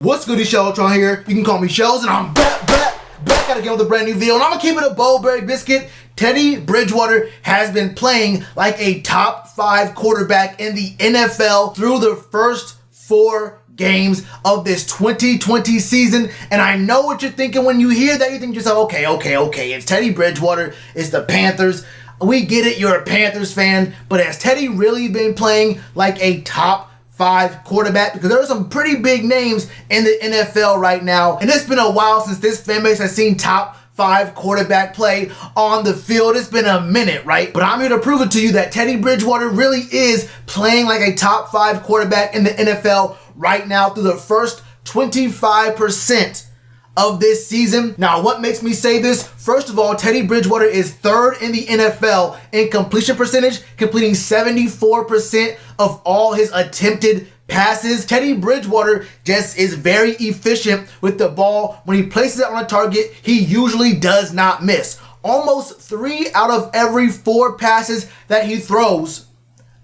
What's good, Shellitronnn here. You can call me Shells, and I'm back at again with a brand new video. And I'm gonna keep it a Bowberry biscuit. Teddy Bridgewater has been playing like a top 5 quarterback in the NFL through the first 4 games of this 2020 season. And I know what you're thinking when you hear that. You think to yourself, okay, it's Teddy Bridgewater, it's the Panthers. We get it, you're a Panthers fan, but has Teddy really been playing like a top 5 quarterback? Because there are some pretty big names in the NFL right now, and it's been a while since this fan base has seen top 5 quarterback play on the field. It's been a minute, right? But I'm here to prove it to you that Teddy Bridgewater really is playing like a top 5 quarterback in the NFL right now through the first 25% of this season. Now, what makes me say this? First of all, Teddy Bridgewater is 3rd in the NFL in completion percentage, completing 74% of all his attempted passes. Teddy Bridgewater just is very efficient with the ball. When he places it on a target, he usually does not miss. Almost 3 out of every 4 passes that he throws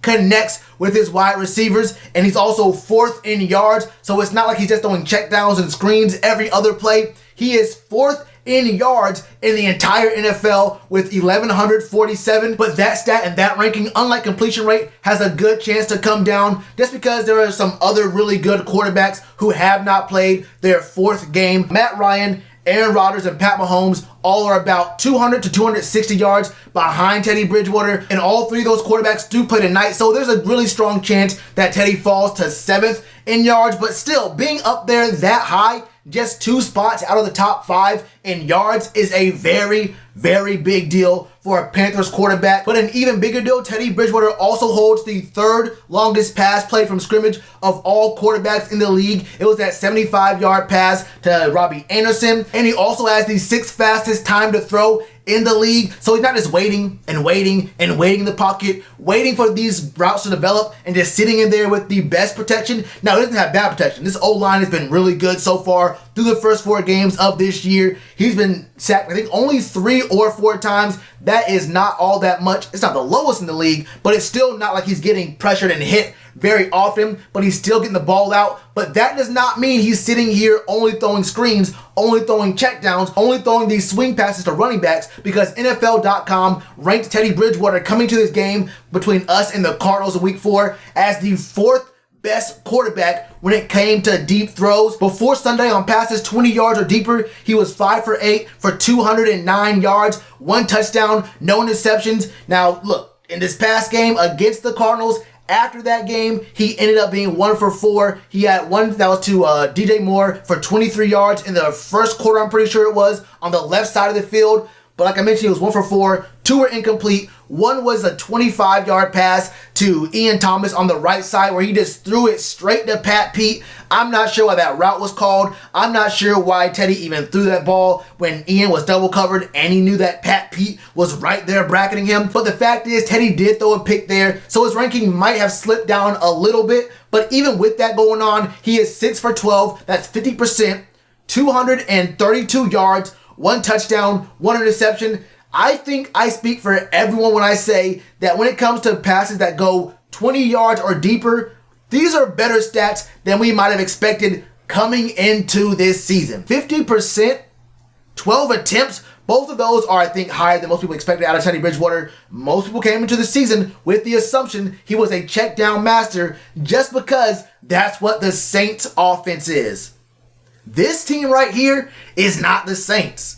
connects with his wide receivers, and he's also 4th in yards, so it's not like he's just throwing checkdowns and screens every other play. He is 4th in yards in the entire NFL with 1,147, but that stat and that ranking, unlike completion rate, has a good chance to come down just because there are some other really good quarterbacks who have not played their 4th game. Matt Ryan, Aaron Rodgers, and Pat Mahomes all are about 200 to 260 yards behind Teddy Bridgewater, and all 3 of those quarterbacks do play tonight, so there's a really strong chance that Teddy falls to 7th in yards, but still, being up there that high, just 2 spots out of the top 5 in yards, is a very, very big deal for a Panthers quarterback. But an even bigger deal, Teddy Bridgewater also holds the 3rd longest pass played from scrimmage of all quarterbacks in the league. It was that 75-yard pass to Robbie Anderson, and he also has the 6th fastest time to throw in the league. So he's not just waiting in the pocket, waiting for these routes to develop and just sitting in there with the best protection. Now, he doesn't have bad protection. This O-line has been really good so far through the first 4 games of this year. He's been sacked, I think, only 3 or 4 times. That is not all that much. It's not the lowest in the league, but it's still not like he's getting pressured and hit very often, but he's still getting the ball out. But that does not mean he's sitting here only throwing screens, only throwing checkdowns, only throwing these swing passes to running backs, because NFL.com ranked Teddy Bridgewater coming to this game between us and the Cardinals in week 4 as the 4th best quarterback when it came to deep throws. Before Sunday, on passes 20 yards or deeper, he was 5 for 8 for 209 yards, 1 touchdown, no interceptions. Now, look, in this past game against the Cardinals, after that game, he ended up being 1 for 4. He had one that was to DJ Moore for 23 yards in the first quarter, I'm pretty sure it was, on the left side of the field. But like I mentioned, he was 1 for 4. 2 were incomplete. 1 was a 25-yard pass to Ian Thomas on the right side where he just threw it straight to Pat Pete. I'm not sure why that route was called. I'm not sure why Teddy even threw that ball when Ian was double covered and he knew that Pat Pete was right there bracketing him. But the fact is, Teddy did throw a pick there, so his ranking might have slipped down a little bit. But even with that going on, he is 6 for 12. That's 50%, 232 yards, 1 touchdown, 1 interception. I think I speak for everyone when I say that when it comes to passes that go 20 yards or deeper, these are better stats than we might have expected coming into this season. 50%, 12 attempts, both of those are, I think, higher than most people expected out of Teddy Bridgewater. Most people came into the season with the assumption he was a check down master just because that's what the Saints offense is. This team right here is not the Saints.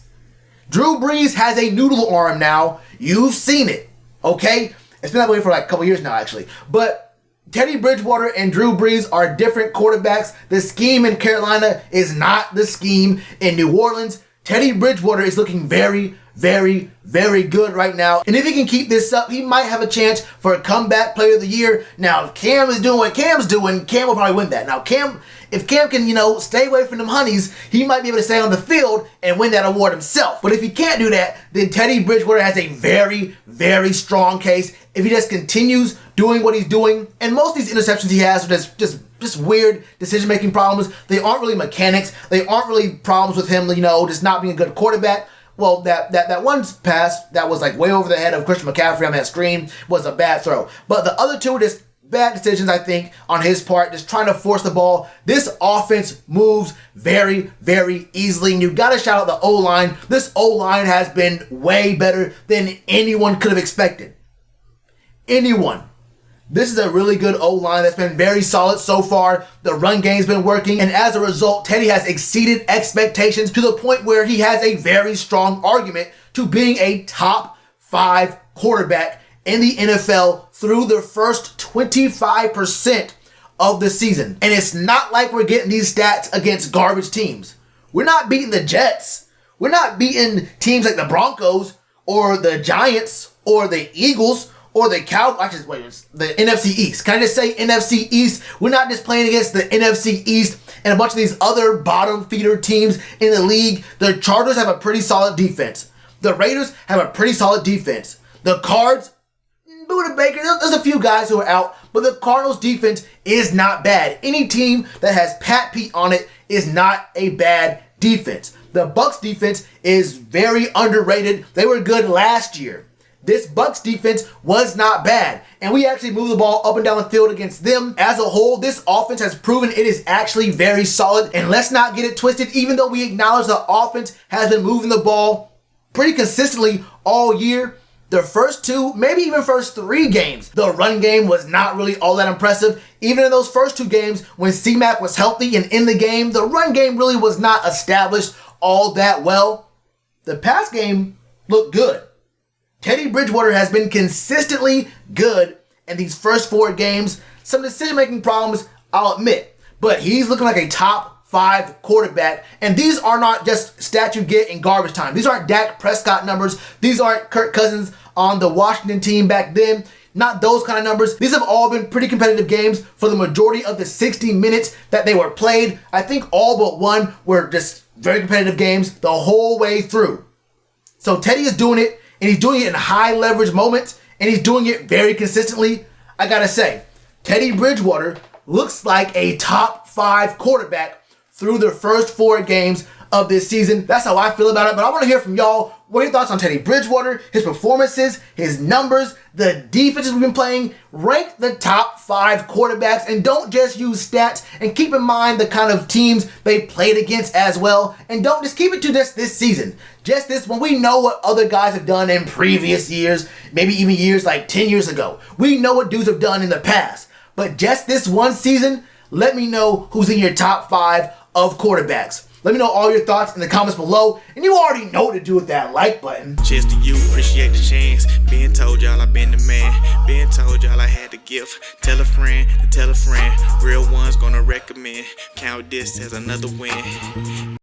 Drew Brees has a noodle arm now. You've seen it, okay? It's been that way for like a couple years now, actually. But Teddy Bridgewater and Drew Brees are different quarterbacks. The scheme in Carolina is not the scheme in New Orleans. Teddy Bridgewater is looking very, very, very good right now. And if he can keep this up, he might have a chance for a comeback player of the year. Now, if Cam is doing what Cam's doing, Cam will probably win that. Now, if Cam can, stay away from them honeys, he might be able to stay on the field and win that award himself. But if he can't do that, then Teddy Bridgewater has a very, very strong case. If he just continues doing what he's doing, and most of these interceptions he has are just weird decision-making problems. They aren't really mechanics. They aren't really problems with him, just not being a good quarterback. Well, that one pass that was like way over the head of Christian McCaffrey on that screen was a bad throw. But the other two were just bad decisions, I think, on his part, just trying to force the ball. This offense moves very, very easily, and you got to shout out the O-line. This O-line has been way better than anyone could have expected. Anyone. This is a really good O-line that's been very solid so far. The run game's been working, and as a result, Teddy has exceeded expectations to the point where he has a very strong argument to being a top 5 quarterback in the NFL through the first 25% of the season. And it's not like we're getting these stats against garbage teams. We're not beating the Jets. We're not beating teams like the Broncos or the Giants or the Eagles or the the NFC East. Can I just say NFC East? We're not just playing against the NFC East and a bunch of these other bottom feeder teams in the league. The Chargers have a pretty solid defense. The Raiders have a pretty solid defense. The Cards, Buda Baker, there's a few guys who are out, but the Cardinals defense is not bad. Any team that has Pat Pete on it is not a bad defense. The Bucks defense is very underrated. They were good last year. This Bucks defense was not bad, and we actually moved the ball up and down the field against them. As a whole, this offense has proven it is actually very solid, and let's not get it twisted. Even though we acknowledge the offense has been moving the ball pretty consistently all year, the first 2, maybe even first 3 games, the run game was not really all that impressive. Even in those first 2 games, when C-Mac was healthy and in the game, the run game really was not established all that well. The pass game looked good. Teddy Bridgewater has been consistently good in these first 4 games. Some decision-making problems, I'll admit, but he's looking like a top 5 quarterback, and these are not just stats you get in garbage time. These aren't Dak Prescott numbers. These aren't Kirk Cousins on the Washington team back then. Not those kind of numbers. These have all been pretty competitive games for the majority of the 60 minutes that they were played. I think all but one were just very competitive games the whole way through. So Teddy is doing it, and he's doing it in high leverage moments, and he's doing it very consistently. I gotta say, Teddy Bridgewater looks like a top 5 quarterback through the first 4 games of this season. That's how I feel about it, but I want to hear from y'all. What are your thoughts on Teddy Bridgewater, his performances, his numbers, the defenses we've been playing? Rank the top 5 quarterbacks, and don't just use stats, and keep in mind the kind of teams they played against as well, and don't just keep it to just this season. Just this one. We know what other guys have done in previous years, maybe even years like 10 years ago. We know what dudes have done in the past, but just this one season, let me know who's in your top 5 of quarterbacks. Let me know all your thoughts in the comments below, and you already know what to do with that like button. Cheers to you, appreciate the chance. Been told y'all I been the man. Been told y'all I had the gift. Tell a friend to tell a friend. Real ones gonna recommend. Count this as another win.